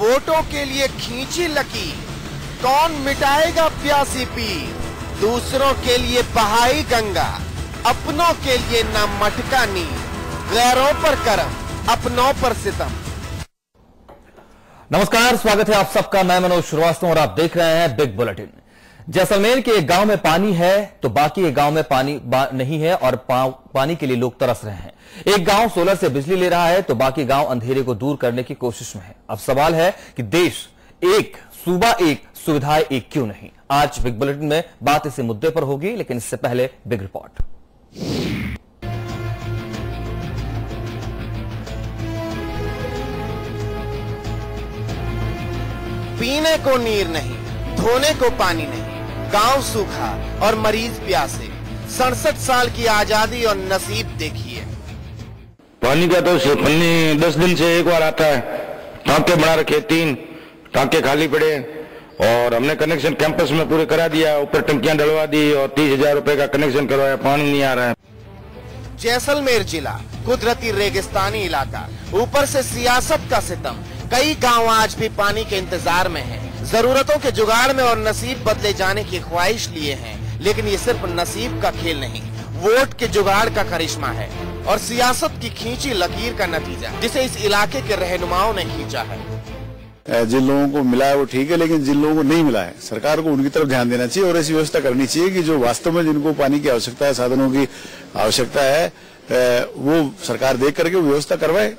वोटों के लिए खींची लकीर, कौन मिटाएगा प्यासी पीर। दूसरों के लिए बहाई गंगा, अपनों के लिए न मटका नीर। गैरों पर करम, अपनों पर सितम। नमस्कार, स्वागत है आप सबका। मैं मनोज श्रीवास्तव और आप देख रहे हैं बिग बुलेटिन। जैसलमेर के एक गांव में पानी है तो बाकी एक गांव में पानी नहीं है और पानी के लिए लोग तरस रहे हैं। एक गांव सोलर से बिजली ले रहा है तो बाकी गांव अंधेरे को दूर करने की कोशिश में है। अब सवाल है कि देश एक, सूबा एक, सुविधाएं एक क्यों नहीं। आज बिग बुलेटिन में बात इसी मुद्दे पर होगी, लेकिन इससे पहले बिग रिपोर्ट। पीने को नीर नहीं, धोने को पानी नहीं, गांव सूखा और मरीज प्यासे। 67 साल की आजादी और नसीब देखिए। पानी का तो सिर्फ 10 दिन से एक बार आता है। टांके बना रखे, 3 टांके खाली पड़े और हमने कनेक्शन कैंपस में पूरे करा दिया। ऊपर टंकियां डलवा दी और 30,000 रुपए का कनेक्शन करवाया। पानी नहीं आ रहा है। जैसलमेर जिला कुदरती रेगिस्तानी इलाका, ऊपर से सियासत का सितम। कई गांव आज भी पानी के इंतजार में हैं। जरूरतों के जुगाड़ में और नसीब बदले जाने की ख्वाहिश लिए हैं। लेकिन ये सिर्फ नसीब का खेल नहीं, वोट के जुगाड़ का करिश्मा है और सियासत की खींची लकीर का नतीजा, जिसे इस इलाके के रहनुमाओं ने खींचा है। जिन लोगों को मिला है वो ठीक है, लेकिन जिन लोगों को नहीं मिला है सरकार को उनकी तरफ ध्यान देना चाहिए और ऐसी व्यवस्था करनी चाहिए कि जो वास्तव में जिनको पानी की आवश्यकता है, साधनों की आवश्यकता है, वो सरकार देख करके व्यवस्था करवाए।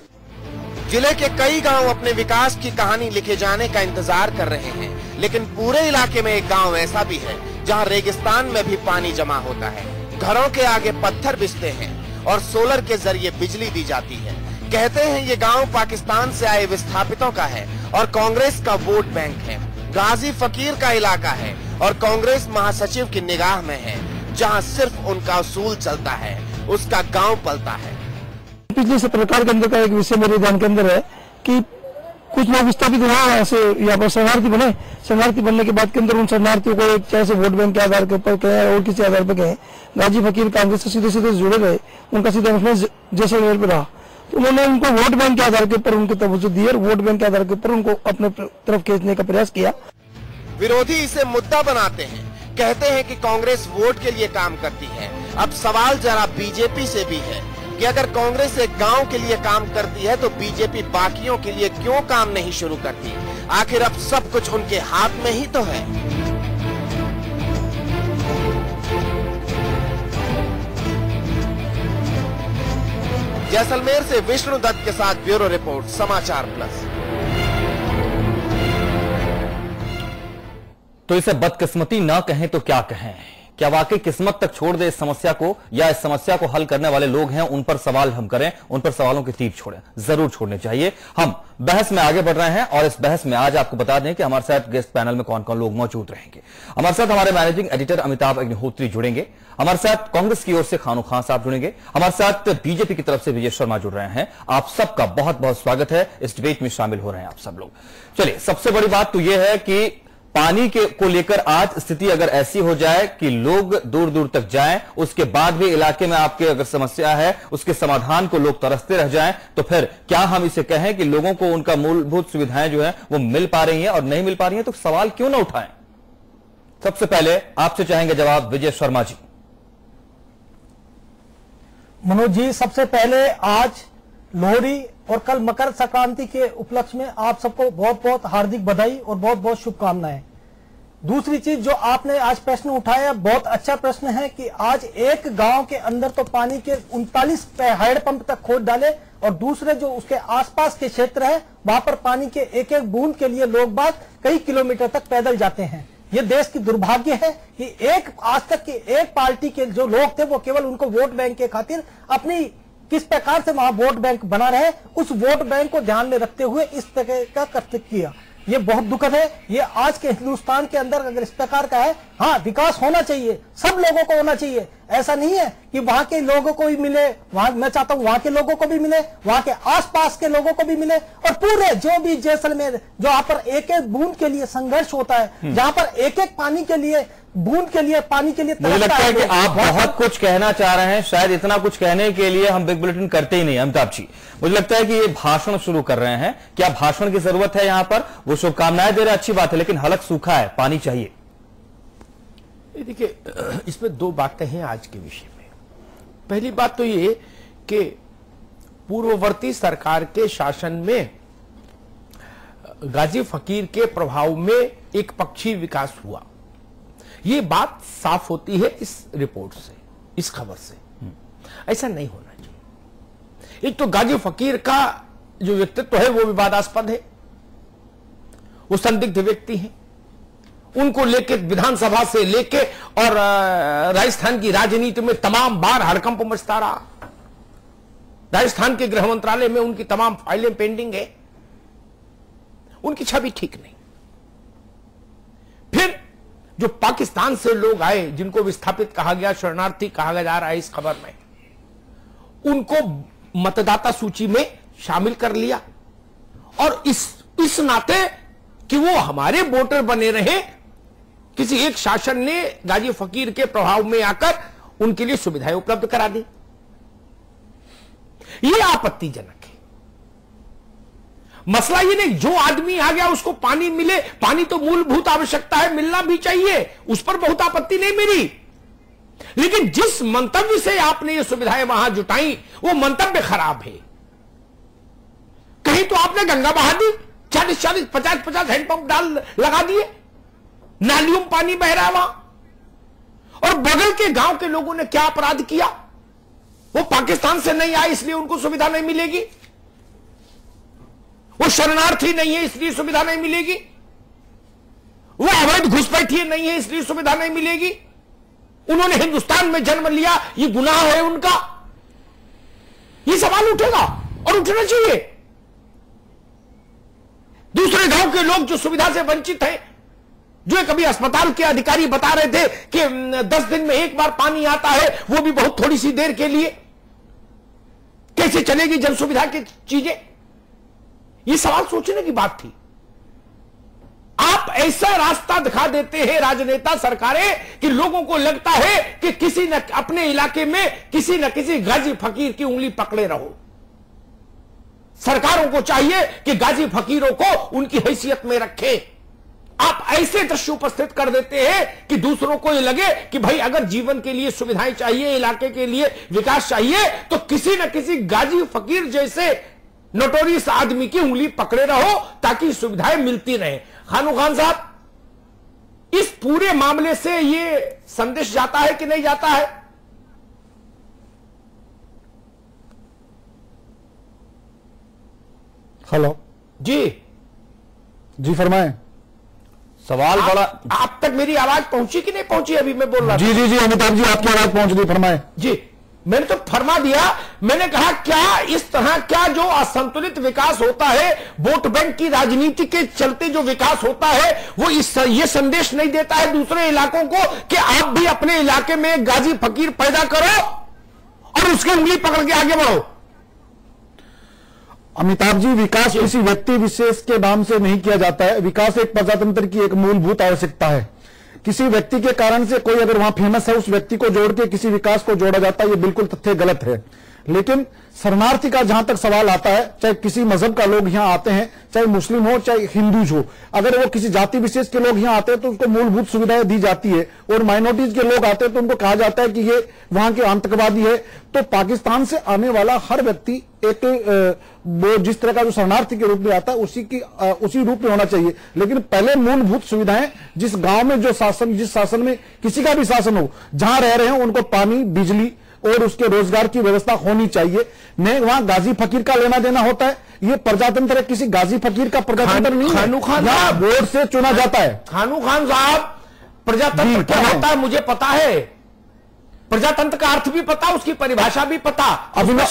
जिले के कई गांव अपने विकास की कहानी लिखे जाने का इंतजार कर रहे हैं, लेकिन पूरे इलाके में एक गांव ऐसा भी है जहां रेगिस्तान में भी पानी जमा होता है। घरों के आगे पत्थर बिछते हैं और सोलर के जरिए बिजली दी जाती है। कहते हैं ये गांव पाकिस्तान से आए विस्थापितों का है और कांग्रेस का वोट बैंक है। गाजी फकीर का इलाका है और कांग्रेस महासचिव की निगाह में है। जहां सिर्फ उनका उसूल चलता है, उसका गांव पलता है। पिछले सरकार के अंदर का एक विषय मेरे ध्यान के अंदर है कि कुछ लोग विस्थापित हुआ ऐसे यहाँ पर शरणार्थी बने। शरणार्थी बनने के बाद के अंदर उन शरणार्थियों को एक चाहे से वोट बैंक के आधार के ऊपर कहें और किसी आधार पर कहें, गाजी फकीर कांग्रेस से सीधे सीधे जुड़े गए। उनका सीधा जैसलमेर पे रहा तो उन्होंने उनको वोट बैंक के आधार के ऊपर उनकी तवज्जो दी और वोट बैंक के आधार के ऊपर उनको अपने तरफ खींचने का प्रयास किया। विरोधी इसे मुद्दा बनाते हैं, कहते हैं कि कांग्रेस वोट के लिए काम करती है। अब सवाल जरा बीजेपी से भी है कि अगर कांग्रेस एक गांव के लिए काम करती है तो बीजेपी बाकियों के लिए क्यों काम नहीं शुरू करती। आखिर अब सब कुछ उनके हाथ में ही तो है। जैसलमेर से विष्णु दत्त के साथ ब्यूरो रिपोर्ट, समाचार प्लस। तो इसे बदकिस्मती ना कहें तो क्या कहें। क्या वाकई किस्मत तक छोड़ दे इस समस्या को, या इस समस्या को हल करने वाले लोग हैं उन पर सवाल हम करें, उन पर सवालों की तीर छोड़ें। जरूर छोड़ने चाहिए। हम बहस में आगे बढ़ रहे हैं और इस बहस में आज आपको बता दें कि हमारे साथ गेस्ट पैनल में कौन कौन लोग मौजूद रहेंगे। हमारे साथ हमारे मैनेजिंग एडिटर अमिताभ अग्निहोत्री जुड़ेंगे। हमारे साथ कांग्रेस की ओर से खानू खान साहब जुड़ेंगे। हमारे साथ बीजेपी की तरफ से विजय शर्मा जुड़ रहे हैं। आप सबका बहुत बहुत स्वागत है। इस डिबेट में शामिल हो रहे हैं आप सब लोग। चलिए, सबसे बड़ी बात तो यह है कि पानी को लेकर आज स्थिति अगर ऐसी हो जाए कि लोग दूर दूर तक जाएं, उसके बाद भी इलाके में आपके अगर समस्या है उसके समाधान को लोग तरसते रह जाएं, तो फिर क्या हम इसे कहें कि लोगों को उनका मूलभूत सुविधाएं जो है वो मिल पा रही हैं और नहीं मिल पा रही हैं? तो सवाल क्यों ना उठाएं। सबसे पहले आपसे चाहेंगे जवाब विजय शर्मा जी। मनोज जी, सबसे पहले आज लोहड़ी और कल मकर संक्रांति के उपलक्ष्य में आप सबको बहुत बहुत हार्दिक बधाई और बहुत बहुत शुभकामनाएं। दूसरी चीज जो आपने आज प्रश्न उठाया, बहुत अच्छा प्रश्न है कि आज एक गांव के अंदर तो पानी के 39 हैंडपंप तक खोद डाले और दूसरे जो उसके आसपास के क्षेत्र है वहां पर पानी के एक एक बूंद के लिए लोग बाग कई किलोमीटर तक पैदल जाते हैं। ये देश की दुर्भाग्य है कि एक आज तक की एक पार्टी के जो लोग थे वो केवल उनको वोट बैंक के खातिर अपनी किस प्रकार से वहां वोट बैंक बना रहे, उस वोट बैंक को ध्यान में रखते हुए इस तरह का कृत्य किया। ये बहुत दुखद है। ये आज के हिंदुस्तान के अंदर अगर इस प्रकार का है, हाँ विकास होना चाहिए, सब लोगों को होना चाहिए। ऐसा नहीं है कि वहां के लोगों को भी मिले, वहां मैं चाहता हूं वहां के लोगों को भी मिले, वहां के आसपास के लोगों को भी मिले, और पूरे जो भी जैसलमेर जो यहाँ पर एक एक बूंद के लिए संघर्ष होता है, जहां पर एक एक पानी के लिए बूंद के लिए पानी के लिए मुझे लगता है कि आप बहुत कुछ कहना चाह रहे हैं, शायद इतना कुछ कहने के लिए हम बिग बुलेटिन करते ही नहीं। अमिताभ जी, मुझे लगता है कि ये भाषण शुरू कर रहे हैं। क्या भाषण की जरूरत है? यहां पर वो शुभकामनाएं दे रहे, अच्छी बात है, लेकिन हलक सूखा है, पानी चाहिए। देखिए, इसमें दो बातें हैं आज के विषय में। पहली बात तो ये कि पूर्ववर्ती सरकार के शासन में गाजी फकीर के प्रभाव में एक पक्षी विकास हुआ, ये बात साफ होती है इस रिपोर्ट से, इस खबर से। ऐसा नहीं होना चाहिए। एक तो गाजी फकीर का जो व्यक्तित्व है वो विवादास्पद है, वो संदिग्ध व्यक्ति हैं, उनको लेके विधानसभा से लेके और राजस्थान की राजनीति में तमाम बार हड़कंप मचता रहा। राजस्थान के गृह मंत्रालय में उनकी तमाम फाइलें पेंडिंग है, उनकी छवि ठीक नहीं। फिर जो पाकिस्तान से लोग आए, जिनको विस्थापित कहा गया, शरणार्थी कहा जा रहा है इस खबर में, उनको मतदाता सूची में शामिल कर लिया, और इस नाते कि वो हमारे वोटर बने रहे, किसी एक शासन ने गाजी फकीर के प्रभाव में आकर उनके लिए सुविधाएं उपलब्ध करा दी। ये आपत्तिजनक है। मसला ये नहीं, जो आदमी आ गया उसको पानी मिले, पानी तो मूलभूत आवश्यकता है, मिलना भी चाहिए, उस पर बहुत आपत्ति नहीं मेरी। लेकिन जिस मंतव्य से आपने ये सुविधाएं वहां जुटाई, वो मंतव्य खराब है। कहीं तो आपने गंगा बहा दी, 40-40, 50-50 हैंडपंप डाल लगा दिए, नालियों में पानी बह रहा है वहां। और बगल के गांव के लोगों ने क्या अपराध किया? वो पाकिस्तान से नहीं आए इसलिए उनको सुविधा नहीं मिलेगी, वो शरणार्थी नहीं है इसलिए सुविधा नहीं मिलेगी, वो अवैध घुसपैठिए नहीं है इसलिए सुविधा नहीं मिलेगी, उन्होंने हिंदुस्तान में जन्म लिया ये गुनाह है उनका। ये सवाल उठेगा और उठना चाहिए। दूसरे गांव के लोग जो सुविधा से वंचित हैं, जो एक अभी अस्पताल के अधिकारी बता रहे थे कि 10 दिन में एक बार पानी आता है, वो भी बहुत थोड़ी सी देर के लिए, कैसे चलेगी जन सुविधा की चीजें? ये सवाल सोचने की बात थी। आप ऐसा रास्ता दिखा देते हैं राजनेता, सरकारें, कि लोगों को लगता है कि किसी न अपने इलाके में किसी न किसी गाजी फकीर की उंगली पकड़े रहो। सरकारों को चाहिए कि गाजी फकीरों को उनकी हैसियत में रखें। आप ऐसे दृश्य उपस्थित कर देते हैं कि दूसरों को यह लगे कि भाई अगर जीवन के लिए सुविधाएं चाहिए, इलाके के लिए विकास चाहिए, तो किसी न किसी गाजी फकीर जैसे नोटोरियस आदमी की उंगली पकड़े रहो ताकि सुविधाएं मिलती रहे। खानू खान साहब, इस पूरे मामले से यह संदेश जाता है कि नहीं जाता है? हेलो जी फरमाएं। सवाल बड़ा, आप तक मेरी आवाज पहुंची कि नहीं पहुंची? अभी मैं बोल रहा था। जी अमिताभ जी, आपकी आवाज पहुंच गई, फरमाएं। जी, मैंने तो फरमा दिया। मैंने कहा क्या इस तरह क्या जो असंतुलित विकास होता है, वोट बैंक की राजनीति के चलते जो विकास होता है, वो ये संदेश नहीं देता है दूसरे इलाकों को कि आप भी अपने इलाके में गाजी फकीर पैदा करो और उसकी उंगली पकड़ के आगे बढ़ो। अमिताभ जी, विकास किसी व्यक्ति विशेष के नाम से नहीं किया जाता है। विकास एक प्रजातंत्र की एक मूलभूत आवश्यकता है। किसी व्यक्ति के कारण से कोई अगर वहां फेमस है, उस व्यक्ति को जोड़ के किसी विकास को जोड़ा जाता है, ये बिल्कुल तथ्य गलत है। लेकिन शरणार्थी का जहां तक सवाल आता है, चाहे किसी मजहब का लोग यहां आते हैं, चाहे मुस्लिम हो चाहे हिंदू हो, अगर वो किसी जाति विशेष के लोग यहां आते हैं तो उनको मूलभूत सुविधाएं दी जाती है, और माइनॉरिटीज के लोग आते हैं तो उनको कहा जाता है कि ये वहां के आतंकवादी है। तो पाकिस्तान से आने वाला हर व्यक्ति एक वो जिस तरह का जो शरणार्थी के रूप में आता है उसी रूप में होना चाहिए। लेकिन पहले मूलभूत सुविधाएं, जिस गांव में जिस शासन में किसी का भी शासन हो, जहां रह रहे हैं उनको पानी, बिजली और उसके रोजगार की व्यवस्था होनी चाहिए। नहीं वहां गाजी फकीर का लेना देना होता है। ये प्रजातंत्र है, किसी गाजी फकीर का प्रजातंत्र नहीं है। यहाँ वोट से चुना जाता है। खानू खान साहब, प्रजातंत्र क्या होता है मुझे पता है। प्रजातंत्र का अर्थ भी पता, उसकी परिभाषा भी पता। अभी मैं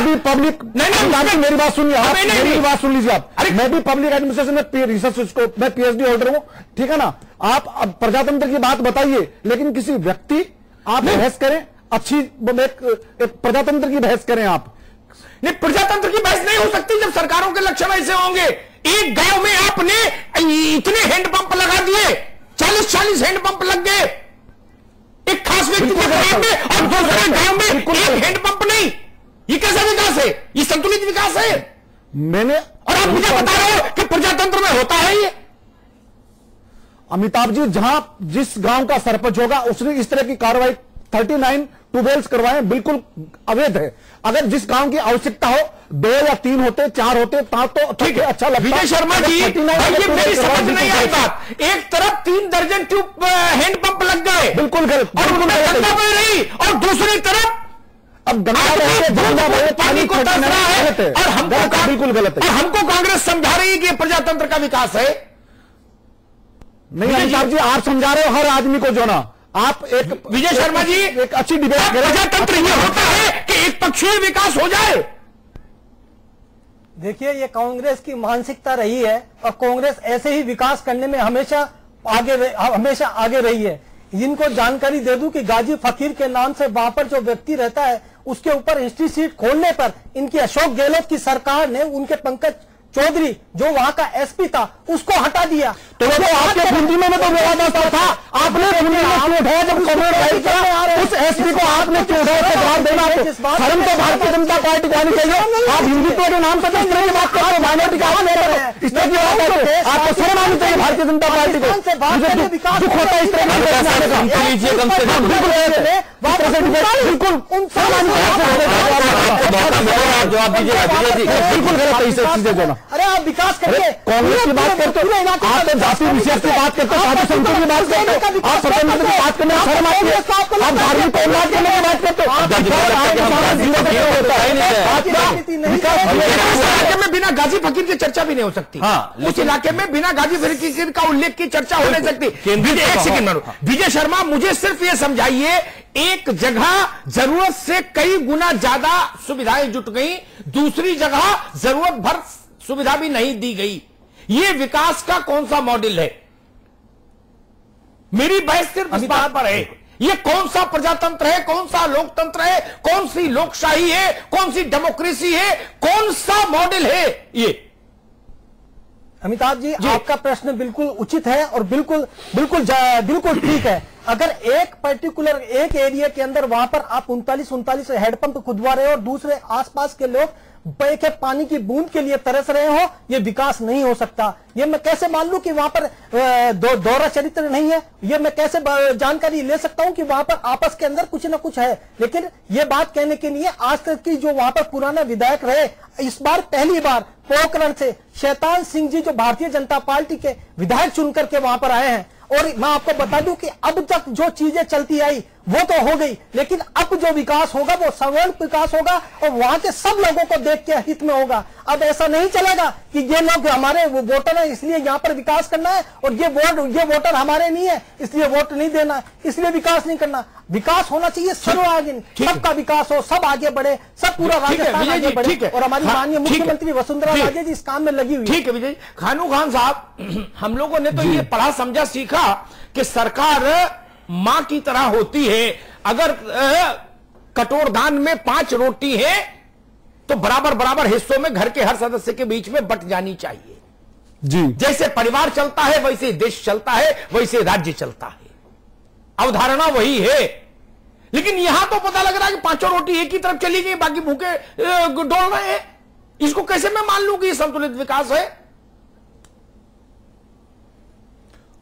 भी पब्लिक मेरी बात सुनिए, मेरी बात सुन लीजिए आप। मैं भी पब्लिक एडमिनिस्ट्रेशन में रिसर्च को मैं PhD होल्डर हूं, ठीक है ना। आप अब प्रजातंत्र की बात बताइए, लेकिन किसी व्यक्ति आप बहस करें, अच्छी एक प्रजातंत्र की बहस करें आप। नहीं, प्रजातंत्र की बहस नहीं हो सकती जब सरकारों के लक्षण ऐसे होंगे। एक गांव में आपने इतने हैंडपंप लगा दिए, 40-40 हैंडपंप लग गए एक खास व्यक्ति के गांव में, और दूसरे गांव में एक हैंडपंप नहीं। ये कैसा विकास है? ये संतुलित विकास है? मैंने और आप मुझे बता रहे हो कि प्रजातंत्र में होता है ये? अमिताभ जी, जहां जिस गांव का सरपंच होगा उसने इस तरह की कार्रवाई 39 ट्यूबवेल्स करवाए, बिल्कुल अवैध है। अगर जिस गांव की आवश्यकता हो 2 या 3 होते, 4 होते तो ठीक है, अच्छा लगता। विजय शर्मा जी, ये मेरी समझ नहीं आई बात। एक तरफ 3 दर्जन ट्यूब हैंडपंप लग गए, बिल्कुल गलत, बिल्कुल रही, और दूसरी तरफ अब पानी को तरस रहा है, और हमको बिल्कुल गलत है। और हमको कांग्रेस समझा रही है कि प्रजातंत्र का विकास है। नहीं अमिताभ जी, आप समझा रहे हो हर आदमी को जो ना, आप एक विजय शर्मा जी एक अच्छी डिबेट करें। प्रजातंत्र ये होता है कि एक पक्षीय विकास हो जाए। देखिए, ये कांग्रेस की मानसिकता रही है और कांग्रेस ऐसे ही विकास करने में हमेशा आगे रही है। इनको जानकारी दे दूं कि गाजी फकीर के नाम से वहां पर जो व्यक्ति रहता है उसके ऊपर इंस्टीट्यूट खोलने पर इनकी अशोक गहलोत की सरकार ने उनके पंकज चौधरी जो वहां का एसपी था उसको हटा दिया। तो आपके पूंजी में तो विवादास्पद था, आपने पूंजी में क्यों उठाया? जब कॉमरेड भाई का उस एसपी को आपने क्यों उठाया? जवाब देना आपको। शर्म तो भारतीय जनता पार्टी को आनी चाहिए। आप हिंदुत्व के नाम पर इस तरह की बात करते हो, माइनॉरिटी का इस तरह की बात करते हो, आपको शर्म आनी चाहिए भारतीय जनता पार्टी को। दुख होता है इस तरह की जवाब दीजिए। बिल्कुल गलत है इसे चीजें जो ना। अरे आप विकास करके कांग्रेस की बात करते हो, आप तो जाति विशेष की बात करते हो, साधु संतों की बात करते हो, आप स्वतंत्रता की बात करने में शर्म आती है, आप धार्मिक उन्नति करने की बात करते हो। उस इलाके में बिना गाजी फकीर की चर्चा भी नहीं हो सकती। उस इलाके में बिना गाजी फकीर का उल्लेख की चर्चा हो नहीं सकती। एक सेकंड विजय शर्मा, मुझे सिर्फ ये समझाइए, एक जगह जरूरत से कई गुना ज्यादा सुविधाएं जुट गई, दूसरी जगह जरूरत भर सुविधा भी नहीं दी गई। ये विकास का कौन सा मॉडल है? मेरी बहस सिर्फ इस बात पर है, ये कौन सा प्रजातंत्र है, कौन सा लोकतंत्र है, कौन सी लोकशाही है, कौन सी डेमोक्रेसी है, कौन सा मॉडल है ये? अमिताभ जी, आपका प्रश्न बिल्कुल उचित है और बिल्कुल ठीक है। अगर एक पर्टिकुलर एक एरिया के अंदर वहां पर आप 39 हैंडपंप खुदवा रहे हो और दूसरे आसपास के लोग एक पानी की बूंद के लिए तरस रहे हो, ये विकास नहीं हो सकता। ये मैं कैसे मान लूं कि वहां पर दोहरा चरित्र नहीं है? ये मैं कैसे जानकारी ले सकता हूं कि वहां पर आपस के अंदर कुछ ना कुछ है? लेकिन ये बात कहने के लिए आज तक की जो वहां पर पुराना विधायक रहे, इस बार पहली बार पोखरण से शैतान सिंह जी जो भारतीय जनता पार्टी के विधायक चुन करके वहां पर आए हैं। और मैं आपको बता दूं कि अब तक जो चीजें चलती आई वो तो हो गई, लेकिन अब जो विकास होगा वो सर्वोच्च विकास होगा और वहां के सब लोगों को देख के हित में होगा। अब ऐसा नहीं चलेगा कि ये लोग हमारे वोटर हैं इसलिए यहां पर विकास करना है और ये वोटर हमारे नहीं है इसलिए वोट नहीं देना, इसलिए विकास नहीं करना। विकास होना चाहिए सर्वांगीण, सबका विकास हो, सब आगे बढ़े, सब पूरा राजस्थान आगे बढ़े। और हमारी माननीय मुख्यमंत्री वसुंधरा राजे जी इस काम में लगी हुई। ठीक है विजय खानू खान साहब, हम लोगों ने तो ये पढ़ा समझा सीखा कि सरकार मां की तरह होती है। अगर कटोरदान में 5 रोटी है तो बराबर बराबर हिस्सों में घर के हर सदस्य के बीच में बट जानी चाहिए जी। जैसे परिवार चलता है वैसे देश चलता है, वैसे राज्य चलता है। अवधारणा वही है। लेकिन यहां तो पता लग रहा है कि 5 रोटी एक ही तरफ चली गई, बाकी भूखे डोल रहे हैं। इसको कैसे मैं मान लूं कि ये संतुलित विकास है?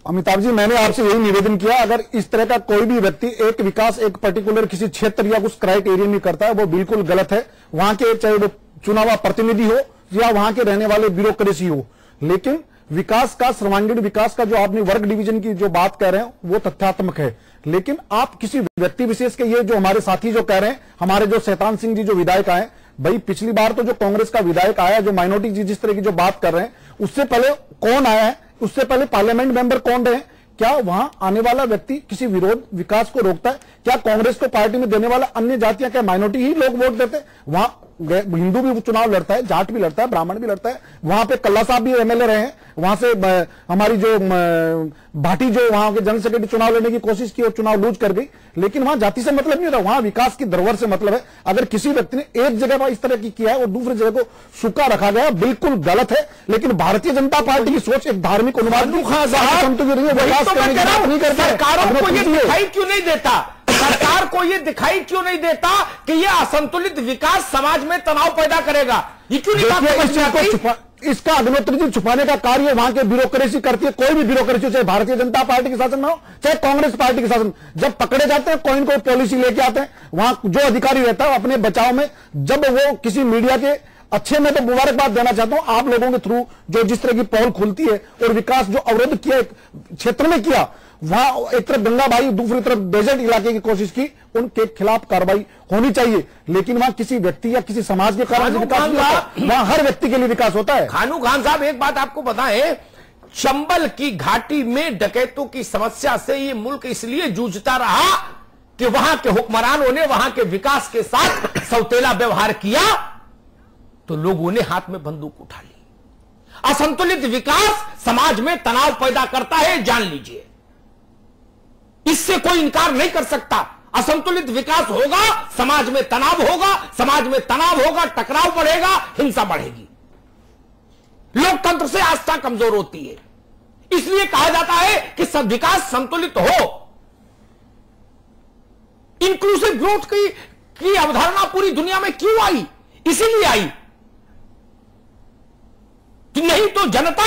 अमिताभ जी, मैंने आपसे यही निवेदन किया, अगर इस तरह का कोई भी व्यक्ति एक विकास एक पर्टिकुलर किसी क्षेत्र या कुछ क्राइटेरिया में करता है वो बिल्कुल गलत है। वहां के चाहे वो चुनावा प्रतिनिधि हो या वहां के रहने वाले ब्यूरोक्रेसी हो, लेकिन विकास का सर्वांगीण विकास का जो आपने वर्ग डिवीजन की जो बात कह रहे हैं वो तथ्यात्मक है। लेकिन आप किसी व्यक्ति विशेष के, ये जो हमारे साथी जो कह रहे हैं, हमारे जो शैतान सिंह जी जो विधायक आए, भाई पिछली बार तो जो कांग्रेस का विधायक आया, जो माइनॉरिटी जी जिस तरह की जो बात कर रहे हैं, उससे पहले कौन आया है, उससे पहले पार्लियामेंट मेंबर कौन रहे? क्या वहां आने वाला व्यक्ति किसी विरोध विकास को रोकता है? क्या कांग्रेस को पार्टी में देने वाला अन्य जातियां, क्या माइनॉरिटी ही लोग वोट देते हैं? वहां हिंदू भी चुनाव लड़ता है, जाट भी लड़ता है, ब्राह्मण भी लड़ता है। वहां पे कल्ला साहब भी एमएलए रहे हैं, वहां से हमारी जो भाटी जो वहां के जनरल सेक्रेटरी चुनाव लड़ने की कोशिश की और चुनाव लूज कर गई, लेकिन वहां जाति से मतलब नहीं होता, वहां विकास की धरोहर से मतलब है। अगर किसी व्यक्ति ने एक जगह पर इस तरह की किया है और दूसरी जगह को सूखा रखा गया, बिल्कुल गलत है। लेकिन भारतीय जनता पार्टी की सोच एक धार्मिक अनुवाद सरकारों को ये दिखाई क्यों नहीं देता, सरकार को ये दिखाई क्यों नहीं देता कि ये असंतुलित विकास समाज में तनाव पैदा करेगा? ये क्यों नहीं? इसका अग्निहोत्री जी छुपाने का कार्य वहां के ब्यूरोक्रेसी करती है। कोई भी ब्यूरोक्रेसी, चाहे भारतीय जनता पार्टी के शासन में हो चाहे कांग्रेस पार्टी के शासन, जब पकड़े जाते हैं कोई न कोई पॉलिसी लेके आते हैं। वहां जो अधिकारी रहता है अपने बचाव में, जब वो किसी मीडिया के अच्छे में तो मुबारकबाद देना चाहता हूं आप लोगों के थ्रू, जो जिस तरह की पहल खुलती है और विकास जो अवरुद्ध किया क्षेत्र में किया, वहां एक तरफ गंगा भाई दूसरी तरफ डेजर्ट इलाके की कोशिश की, उनके खिलाफ कार्रवाई होनी चाहिए। लेकिन वहां किसी व्यक्ति या किसी समाज के कारण विकास नहीं होता, वहां हर व्यक्ति के लिए विकास होता है। खानू खान साहब एक बात आपको बताएं, चंबल की घाटी में डकैतों की समस्या से ये मुल्क इसलिए जूझता रहा कि वहां के हुक्मरानों ने वहां के विकास के साथ सौतेला व्यवहार किया, तो लोगों ने हाथ में बंदूक उठा ली। असंतुलित विकास समाज में तनाव पैदा करता है, जान लीजिए, इससे कोई इनकार नहीं कर सकता। असंतुलित विकास होगा, समाज में तनाव होगा, समाज में तनाव होगा, टकराव बढ़ेगा, हिंसा बढ़ेगी, लोकतंत्र से आस्था कमजोर होती है। इसलिए कहा जाता है कि सब विकास संतुलित हो। इंक्लूसिव ग्रोथ की अवधारणा पूरी दुनिया में क्यों आई? इसीलिए आई कि नहीं तो जनता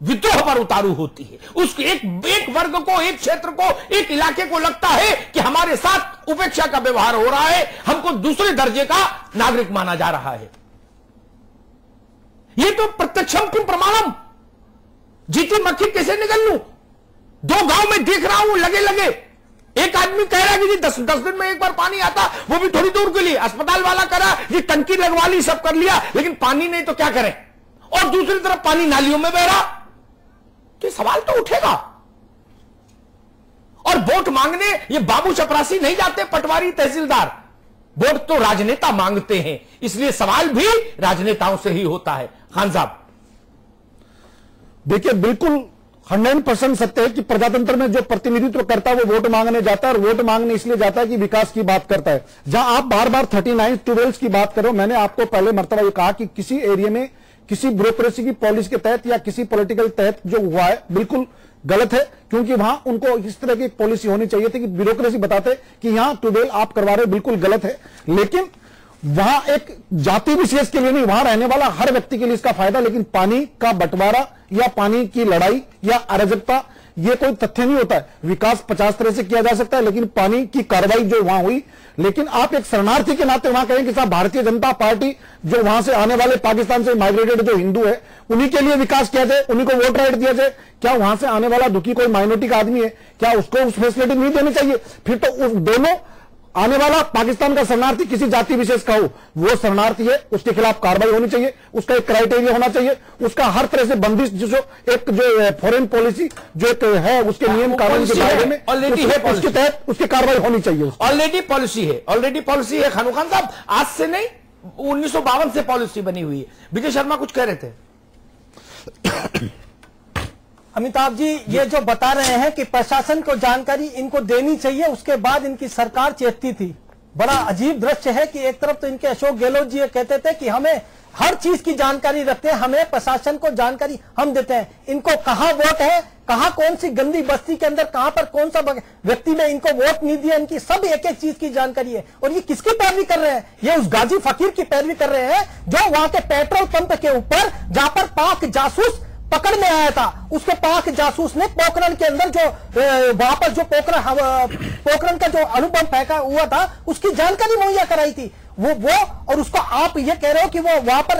विद्रोह पर उतारू होती है। उस एक वर्ग को, एक क्षेत्र को, एक इलाके को लगता है कि हमारे साथ उपेक्षा का व्यवहार हो रहा है, हमको दूसरे दर्जे का नागरिक माना जा रहा है। यह तो प्रत्यक्षम किम प्रमाणम, जीती मक्खी कैसे निकल लूं? 2 गांव में देख रहा हूं लगे लगे, एक आदमी कह रहा है कि जी 10 दिन में एक बार पानी आता, वो भी थोड़ी दूर के लिए। अस्पताल वाला कह रहा है जी टंकी लगवा ली, सब कर लिया, लेकिन पानी नहीं तो क्या करें? और दूसरी तरफ पानी नालियों में बह रहा, तो सवाल तो उठेगा। और वोट मांगने ये बाबू चपरासी नहीं जाते, पटवारी तहसीलदार, वोट तो राजनेता मांगते हैं, इसलिए सवाल भी राजनेताओं से ही होता है। खान साहब देखिए, बिल्कुल 100% सत्य है कि प्रजातंत्र में जो प्रतिनिधित्व करता है वो वोट मांगने जाता है, और वोट मांगने इसलिए जाता है कि विकास की बात करता है। जहां आप बार बार 39 ट्यूबवेल्स की बात करो, मैंने आपको पहले मर्तबा ये कहा कि किसी एरिया में किसी ब्यूरोक्रेसी की पॉलिसी के तहत या किसी पॉलिटिकल तहत जो हुआ है बिल्कुल गलत है, क्योंकि वहां उनको इस तरह की पॉलिसी होनी चाहिए थी कि ब्यूरोक्रेसी बताते कि यहां ट्यूबवेल आप करवा रहे, बिल्कुल गलत है। लेकिन वहां एक जाति विशेष के लिए नहीं, वहां रहने वाला हर व्यक्ति के लिए इसका फायदा। लेकिन पानी का बंटवारा या पानी की लड़ाई या अराजकता ये कोई तथ्य नहीं होता है। विकास 50 तरह से किया जा सकता है, लेकिन पानी की कार्रवाई जो वहां हुई, लेकिन आप एक शरणार्थी के नाते वहां कहें कि साहब भारतीय जनता पार्टी जो वहां से आने वाले पाकिस्तान से माइग्रेटेड जो हिंदू है उन्हीं के लिए विकास किया जाए, उन्हीं को वोट राइट दिया जाए। क्या वहां से आने वाला दुखी कोई माइनॉरिटी का आदमी है, क्या उसको उस फैसिलिटी नहीं देनी चाहिए? फिर तो उस दोनों आने वाला पाकिस्तान का शरणार्थी किसी जाति विशेष का हो, वो शरणार्थी है, उसके खिलाफ कार्रवाई होनी चाहिए, उसका एक क्राइटेरिया होना चाहिए, उसका हर तरह से बंदिश जो फॉरेन पॉलिसी जो एक है उसके नियम कानून के दायरे में ऑलरेडी है, उसके तहत उसकी कार्रवाई होनी चाहिए। ऑलरेडी पॉलिसी है खानू खान साहब, आज से नहीं 1952 से पॉलिसी बनी हुई है। विजय शर्मा कुछ कह रहे थे। अमिताभ जी ये जो बता रहे हैं कि प्रशासन को जानकारी इनको देनी चाहिए, उसके बाद इनकी सरकार चेतती थी। बड़ा अजीब दृश्य है कि एक तरफ तो इनके अशोक गहलोत जी कहते थे कि हमें हर चीज की जानकारी रखते हैं, हमें प्रशासन को जानकारी हम देते हैं। इनको कहां वोट है, कहां कौन सी गंदी बस्ती के अंदर कहां पर कौन सा व्यक्ति ने इनको वोट नहीं दिया, इनकी सब एक एक चीज की जानकारी है। और ये किसकी पैरवी कर रहे हैं? ये उस गाजी फकीर की पैरवी कर रहे हैं जो वहां के पेट्रोल पंप के ऊपर जहां पर पाक जासूस पकड़ में आया था, उसके पाक जासूस ने पोखरण के अंदर जो वहां पर जो पोखरण का जो अणुबम फेंका हुआ था उसकी जानकारी मुहैया कराई थी। वो और उसको आप ये कह रहे हो कि वो वहां पर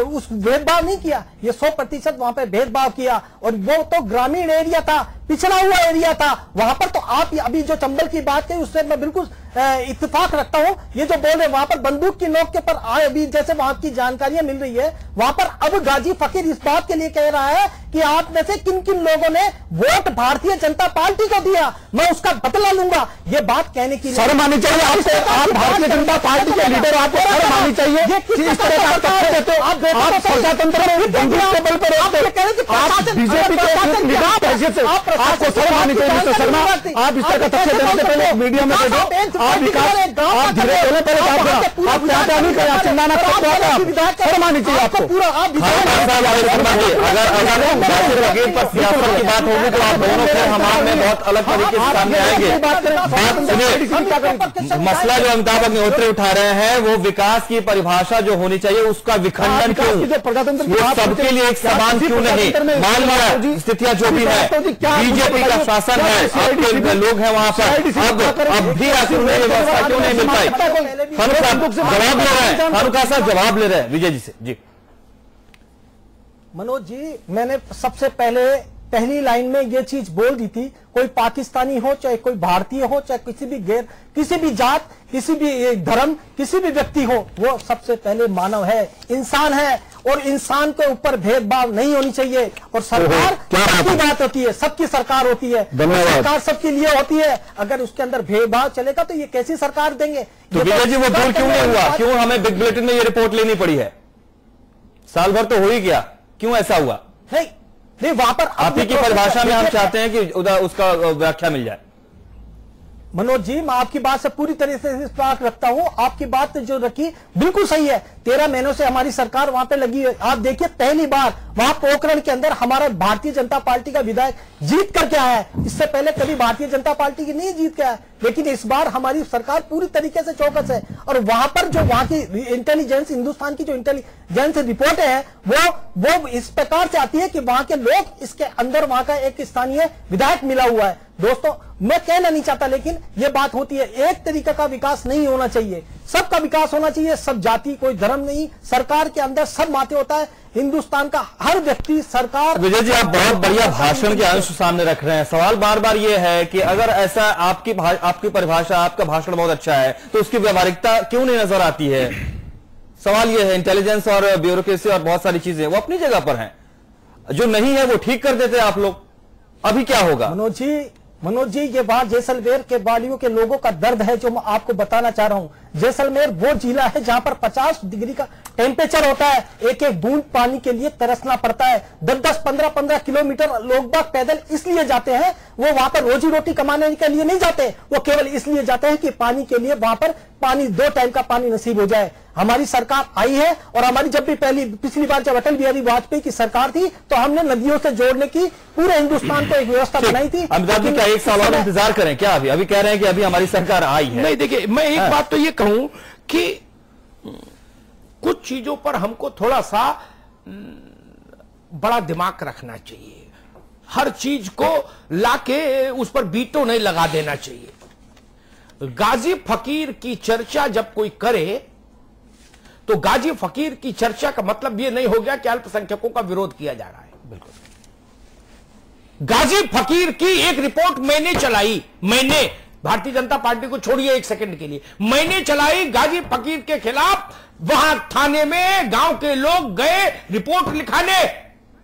उस भेदभाव नहीं किया, ये 100% वहां पर भेदभाव किया। और वो तो ग्रामीण एरिया था, पिछड़ा हुआ एरिया था, वहां पर तो आप अभी जो चंबल की बात कही उससे मैं बिल्कुल इत्तेफाक रखता हूं। ये जो बोल रहे वहां पर बंदूक की नोक के पर अभी जैसे वहां की जानकारियां मिल रही है, वहां पर अब गाजी फकीर इस बात के लिए कह रहा है कि आप में से किन किन लोगों ने वोट भारतीय जनता पार्टी को दिया, मैं उसका बदला लूंगा। ये बात कहने की शर्म आनी चाहिए आपको, आप भारतीय जनता पार्टी के लीडर, आपको शर्म आनी चाहिए। इस तरह का आप प्रजातंत्र में बंदूक के बल पर बीजेपी के हैसियत से आपको शर्म आनी चाहिए मिस्टर शर्मा। आप इस तरह का तथ्य देने से पहले मीडिया में दे दो। आप विकास आप धीरे बोले पहले बात करो। आप क्या नहीं करें, चिल्लाना शर्म आनी चाहिए आपको। अगर पर सियासत की बात होगी तो आप दोनों फिर हमारे में बहुत अलग तरीके से सामने आएंगे। मसला जो अमिताभ अग्निहोत्री उठा रहे हैं वो विकास की परिभाषा जो होनी चाहिए उसका विखंडन क्यों, वो सबके लिए एक समान क्यों नहीं। मान लिया स्थितियां जो भी है, बीजेपी का शासन है, आपके लोग हैं वहां पर, अब भी कानूनी व्यवस्था क्यों नहीं मिल पाई? जवाब ले रहे हैं, फारूक साहब जवाब ले रहे हैं विजय जी से। जी मनोज जी, मैंने सबसे पहली लाइन में ये चीज बोल दी थी, कोई पाकिस्तानी हो चाहे कोई भारतीय हो चाहे किसी भी जात, किसी भी धर्म, किसी भी व्यक्ति हो, वो सबसे पहले मानव है, इंसान है और इंसान के ऊपर भेदभाव नहीं होनी चाहिए। और सरकार सबकी बात होती है, सबकी सरकार होती है, सरकार सबके लिए होती है। अगर उसके अंदर भेदभाव चलेगा तो ये कैसी सरकार देंगे? तो विजय जी वो दूर क्यों नहीं हुआ? क्यों हमें बिग बुलेटिन में ये रिपोर्ट लेनी पड़ी है? साल भर तो हो ही गया, क्यों ऐसा हुआ? नहीं वहां पर आप ही की परिभाषा में हम चाहते हैं कि उसका व्याख्या मिल जाए। मनोज जी, मैं आपकी बात से पूरी तरह से इत्तेफाक रखता हूं। आपकी बात जो रखी बिल्कुल सही है। 13 महीनों से हमारी सरकार वहां पे लगी है। आप देखिए पहली बार वहां पोखरण के अंदर हमारा भारतीय जनता पार्टी का विधायक जीत करके आया है। इससे पहले कभी भारतीय जनता पार्टी की नहीं जीत के आया, लेकिन इस बार हमारी सरकार पूरी तरीके से चौकस है। और वहां पर जो वहां की इंटेलिजेंस, हिंदुस्तान की जो इंटेलिजेंस रिपोर्ट है वो इस प्रकार से आती है कि वहां के लोग इसके अंदर वहां का एक स्थानीय विधायक मिला हुआ है। दोस्तों, मैं कहना नहीं चाहता, लेकिन यह बात होती है, एक तरीके का विकास नहीं होना चाहिए, सबका विकास होना चाहिए। सब जाति, कोई धर्म नहीं, सरकार के अंदर सब माते होता है। हिंदुस्तान का हर व्यक्ति सरकार। विजय जी, आप बहुत बढ़िया भाषण के अंश सामने रख रहे हैं। सवाल बार बार ये है कि अगर ऐसा आपकी परिभाषा, आपका भाषण बहुत अच्छा है तो उसकी व्यवहारिकता क्यों नहीं नजर आती है? सवाल यह है। इंटेलिजेंस और ब्यूरोक्रेसी और बहुत सारी चीजें वो अपनी जगह पर हैं, जो नहीं है वो ठीक कर देते आप लोग। अभी क्या होगा? मनोज जी, ये बात जैसलमेर के वालियों के लोगों का दर्द है जो मैं आपको बताना चाह रहा हूं। जैसलमेर वो जिला है जहां पर 50 डिग्री का टेम्परेचर होता है। एक एक बूंद पानी के लिए तरसना पड़ता है। 10-10, 15-15 किलोमीटर लोग बाग पैदल इसलिए जाते हैं, वो वहां पर रोजी रोटी कमाने के लिए नहीं जाते, वो केवल इसलिए जाते हैं कि पानी के लिए वहां पर पानी, 2 टाइम का पानी नसीब हो जाए। हमारी सरकार आई है और हमारी जब भी पिछली बार जब अटल बिहारी वाजपेयी की सरकार थी तो हमने नदियों से जोड़ने की पूरे हिंदुस्तान को एक व्यवस्था बनाई थी। अमिताभ जी, क्या एक साल और इंतजार करें क्या? अभी कह रहे हैं कि अभी हमारी सरकार आई है। नहीं, देखिए, मैं एक बात तो ये कहूं कि कुछ चीजों पर हमको थोड़ा सा बड़ा दिमाग रखना चाहिए। हर चीज को लाके उस पर बीटो नहीं लगा देना चाहिए। गाजी फकीर की चर्चा जब कोई करे तो गाजी फकीर की चर्चा का मतलब यह नहीं हो गया कि अल्पसंख्यकों का विरोध किया जा रहा है। बिल्कुल। गाजी फकीर की एक रिपोर्ट मैंने चलाई, भारतीय जनता पार्टी को छोड़िए एक सेकंड के लिए, मैंने चलाई गाजी फकीर के खिलाफ। वहां थाने में गांव के लोग गए रिपोर्ट लिखाने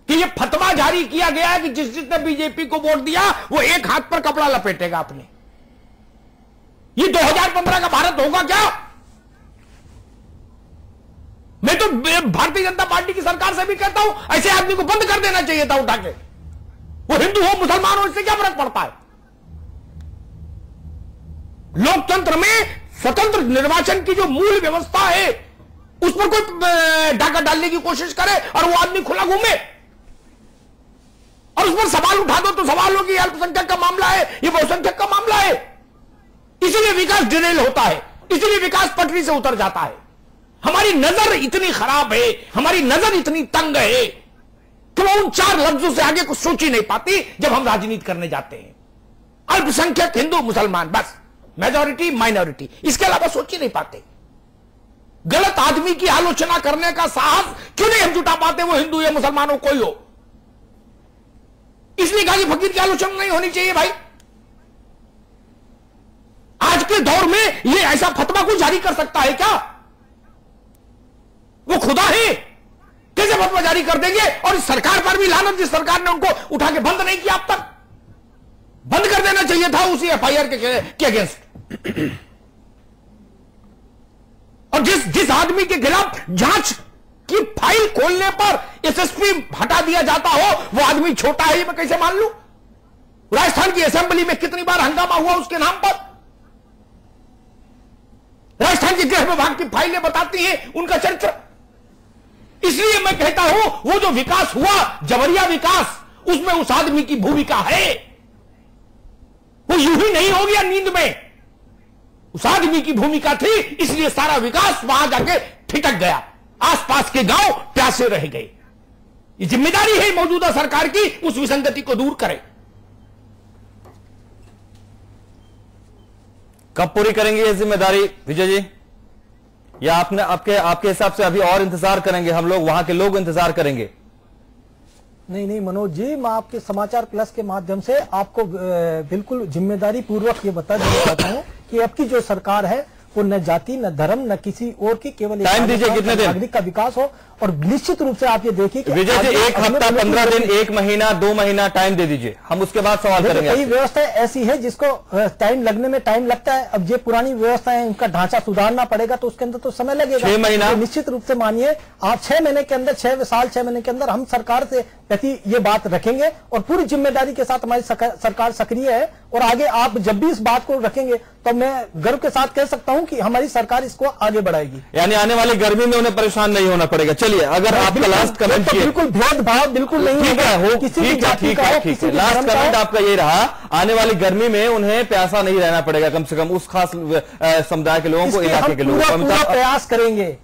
कि यह फतवा जारी किया गया है कि जिसने बीजेपी को वोट दिया वो एक हाथ पर कपड़ा लपेटेगा अपने। ये 2015 का भारत होगा क्या? मैं तो भारतीय जनता पार्टी की सरकार से भी कहता हूं, ऐसे आदमी को बंद कर देना चाहिए था उठा के। वो हिंदू हो मुसलमान हो, इससे क्या फर्क पड़ता है? लोकतंत्र में स्वतंत्र निर्वाचन की जो मूल व्यवस्था है उस पर कोई डाका डालने की कोशिश करे और वो आदमी खुला घूमे और उस पर सवाल उठा दो तो सवाल हो कि अल्पसंख्यक का मामला है, ये बहुसंख्यक का मामला है। इसीलिए विकास डिरेल होता है, इसीलिए विकास पटरी से उतर जाता है। हमारी नजर इतनी खराब है, हमारी नजर इतनी तंग है कि वो उन 4 लफ्जों से आगे कुछ सोच ही नहीं पाती जब हम राजनीति करने जाते हैं। अल्पसंख्यक, हिंदू, मुसलमान, बस मेजॉरिटी, माइनॉरिटी, इसके अलावा सोच ही नहीं पाते। गलत आदमी की आलोचना करने का साहस क्यों नहीं हम जुटा पाते, वो हिंदू या मुसलमान हो, कोई हो। इसलिए गाजी फकीर की आलोचना नहीं होनी चाहिए भाई। आज के दौर में ये ऐसा फतवा कोई जारी कर सकता है क्या? वो खुदा है, कैसे फतवा जारी कर देंगे? और इस सरकार पर भी लानत, जिस सरकार ने उनको उठा के बंद नहीं किया अब तक। बंद कर देना चाहिए था उसी एफआईआर के अगेंस्ट। और जिस आदमी के खिलाफ जांच कि फाइल खोलने पर एसएसपी हटा दिया जाता हो, वो आदमी छोटा है, ये मैं कैसे मान लूं? राजस्थान की असेंबली में कितनी बार हंगामा हुआ उसके नाम पर। राजस्थान के गृह विभाग की फाइलें बताती हैं उनका चरित्र। इसलिए मैं कहता हूं वो जो विकास हुआ, जबरिया विकास, उसमें उस आदमी की भूमिका है। वो यूं ही नहीं हो गया नींद में, उस आदमी की भूमिका थी, इसलिए सारा विकास वहां जाके ठिठक गया, आसपास के गांव प्यासे रह गए। ये जिम्मेदारी है मौजूदा सरकार की, उस विसंगति को दूर करे। कब पूरी करेंगे ये जिम्मेदारी विजय जी? या आपके हिसाब से अभी और इंतजार करेंगे हम लोग, वहां के लोग इंतजार करेंगे? नहीं मनोज जी, मैं आपके समाचार प्लस के माध्यम से आपको बिल्कुल जिम्मेदारी पूर्वक ये बता देना चाहता हूँ कि अब की जो सरकार है वो न जाति न धर्म न किसी और की, केवल टाइम दीजिए कितने दिन नागरिक का विकास हो। और निश्चित रूप से आप ये देखिए कि विजय जी, एक हफ्ता, 15 दिन, 1 महीना, 2 महीना टाइम दे दीजिए, हम उसके बाद सवाल करेंगे। कई व्यवस्था ऐसी है जिसको टाइम लगने में टाइम लगता है। अब ये पुरानी व्यवस्था है, उनका ढांचा सुधारना पड़ेगा, तो उसके अंदर तो समय लगेगा। 6 महीना तो निश्चित रूप से मानिए आप 6 महीने के अंदर, 6 साल 6 महीने के अंदर हम सरकार से प्रति ये बात रखेंगे और पूरी जिम्मेदारी के साथ हमारी सरकार सक्रिय है। और आगे आप जब भी इस बात को रखेंगे तो मैं गर्व के साथ कह सकता हूं कि हमारी सरकार इसको आगे बढ़ाएगी। यानी आने वाली गर्मी में उन्हें परेशान नहीं होना पड़ेगा। चलिए, अगर आपका लास्ट कमेंट बिल्कुल भेदभाव बिल्कुल नहीं है, किसी भी जाति का हो, किसी भी लास्ट धर्म का कमेंट हो। आपका ये रहा, आने वाली गर्मी में उन्हें प्यासा नहीं रहना पड़ेगा, कम से कम उस खास समुदाय के लोगों को, इलाके के लोगों को। पूरा प्रयास करेंगे।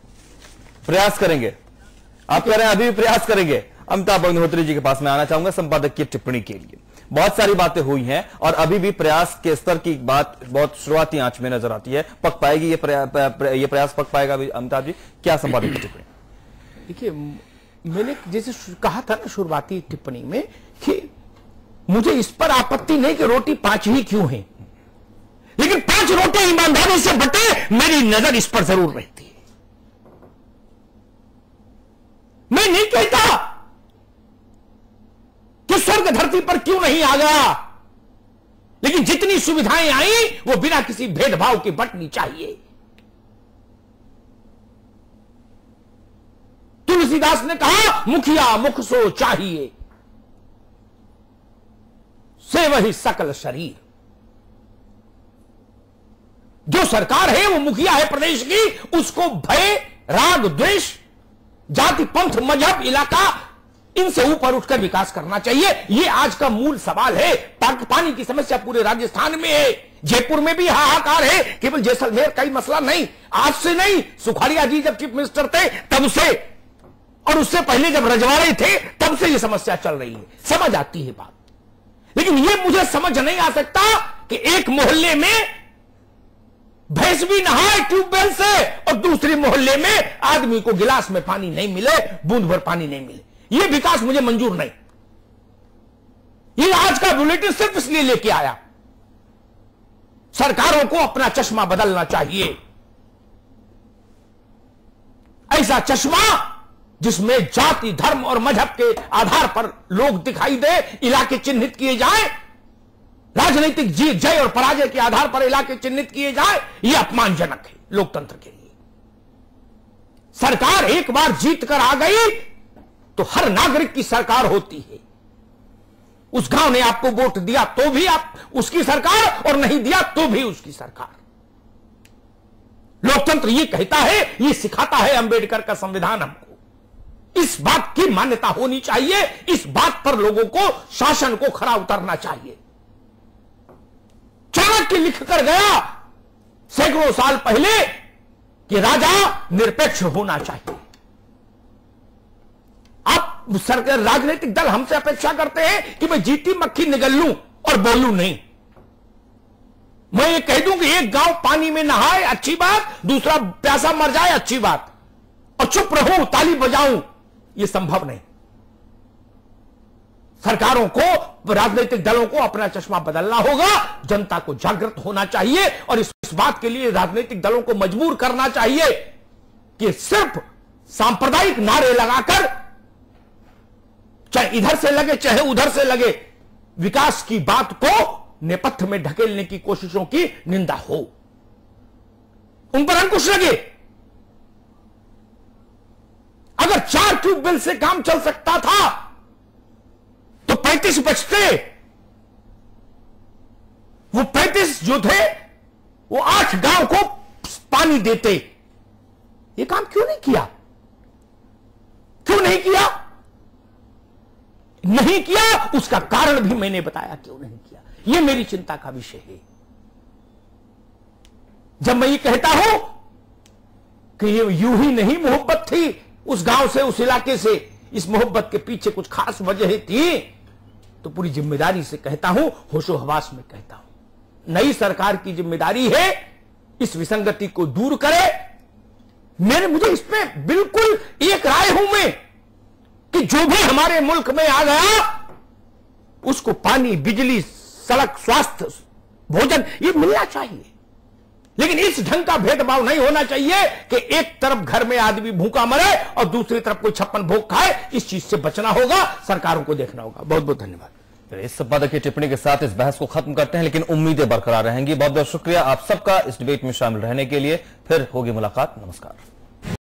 आप कह रहे हैं अभी भी प्रयास करेंगे। अमिताभ अग्निहोत्री जी के पास मैं आना चाहूंगा संपादक की टिप्पणी के लिए। बहुत सारी बातें हुई हैं और अभी भी प्रयास के स्तर की बात बहुत शुरुआती आंच में नजर आती है। पक पाएगी ये प्रयास पक पाएगा अमिताभ जी? क्या संपादक की टिप्पणी? देखिए, मैंने जैसे कहा था ना शुरुआती टिप्पणी में कि मुझे इस पर आपत्ति नहीं कि रोटी 5 ही क्यों है, लेकिन 5 रोटी ईमानदारी से बटे, मेरी नजर इस पर जरूर रहती है। मैं नहीं कहता कि स्वर्ग धरती पर क्यों नहीं आ गया, लेकिन जितनी सुविधाएं आई वो बिना किसी भेदभाव के बंटनी चाहिए। तुलसीदास ने कहा, मुखिया मुख सो चाहिए, से वही सकल शरीर। जो सरकार है वो मुखिया है प्रदेश की, उसको भय, राग, द्वेष, जाति, पंथ, मजहब, इलाका, इनसे ऊपर उठकर विकास करना चाहिए। ये आज का मूल सवाल है। पानी की समस्या पूरे राजस्थान में है, जयपुर में भी हाहाकार है, केवल जैसलमेर का ही मसला नहीं, आज से नहीं, सुखाड़िया जी जब चीफ मिनिस्टर थे तब से, और उससे पहले जब रजवाड़े थे तब से ये समस्या चल रही है। समझ आती है बात, लेकिन ये मुझे समझ नहीं आ सकता कि एक मोहल्ले में भैंस भी नहाए ट्यूबवेल से और दूसरे मोहल्ले में आदमी को गिलास में पानी नहीं मिले, बूंद भर पानी नहीं मिले। ये विकास मुझे मंजूर नहीं। ये आज का बुलेटिन सिर्फ इसलिए लेके आया, सरकारों को अपना चश्मा बदलना चाहिए। ऐसा चश्मा जिसमें जाति, धर्म और मजहब के आधार पर लोग दिखाई दे, इलाके चिन्हित किए जाए, राजनीतिक जीत, जय और पराजय के आधार पर इलाके चिन्हित किए जाए, यह अपमानजनक है लोकतंत्र के लिए। सरकार एक बार जीत कर आ गई तो हर नागरिक की सरकार होती है। उस गांव ने आपको वोट दिया तो भी आप उसकी सरकार, और नहीं दिया तो भी उसकी सरकार। लोकतंत्र ये कहता है, ये सिखाता है अंबेडकर का संविधान हमको। इस बात की मान्यता होनी चाहिए, इस बात पर लोगों को, शासन को खरा उतरना चाहिए। चाणक्य लिख कर गया सैकड़ों साल पहले कि राजा निरपेक्ष होना चाहिए। आप सरकार, राजनीतिक दल हमसे अपेक्षा करते हैं कि मैं जीती मक्खी निगल लूं और बोलूं नहीं। मैं ये कह दूं कि एक गांव पानी में नहाए, अच्छी बात, दूसरा प्यासा मर जाए, अच्छी बात, और चुप रहूं, ताली बजाऊं, यह संभव नहीं। सरकारों को, राजनीतिक दलों को अपना चश्मा बदलना होगा, जनता को जागृत होना चाहिए, और इस बात के लिए राजनीतिक दलों को मजबूर करना चाहिए कि सिर्फ सांप्रदायिक नारे लगाकर, चाहे इधर से लगे चाहे उधर से लगे, विकास की बात को नेपथ्य में ढकेलने की कोशिशों की निंदा हो, उन पर अंकुश लगे। अगर 4 ट्यूबवेल से काम चल सकता था तो 35 बचते। वो 35 जो थे वो 8 गांव को पानी देते। ये काम क्यों नहीं किया? क्यों नहीं किया? नहीं किया, उसका कारण भी मैंने बताया क्यों नहीं किया। यह मेरी चिंता का विषय है। जब मैं ये कहता हूं कि ये यूं ही नहीं मोहब्बत थी उस गांव से, उस इलाके से, इस मोहब्बत के पीछे कुछ खास वजह थी, तो पूरी जिम्मेदारी से कहता हूं, होशो हवास में कहता हूं। नई सरकार की जिम्मेदारी है इस विसंगति को दूर करे। मुझे इसमें बिल्कुल एक राय हूं मैं कि जो भी हमारे मुल्क में आ गया उसको पानी, बिजली, सड़क, स्वास्थ्य, भोजन ये मिलना चाहिए। लेकिन इस ढंग का भेदभाव नहीं होना चाहिए कि एक तरफ घर में आदमी भूखा मरे और दूसरी तरफ कोई 56 भोग खाए। इस चीज से बचना होगा, सरकारों को देखना होगा। बहुत बहुत धन्यवाद। इस संपादक की टिप्पणी के साथ इस बहस को खत्म करते हैं, लेकिन उम्मीदें बरकरार रहेंगी। बहुत बहुत शुक्रिया आप सबका इस डिबेट में शामिल रहने के लिए। फिर होगी मुलाकात। नमस्कार।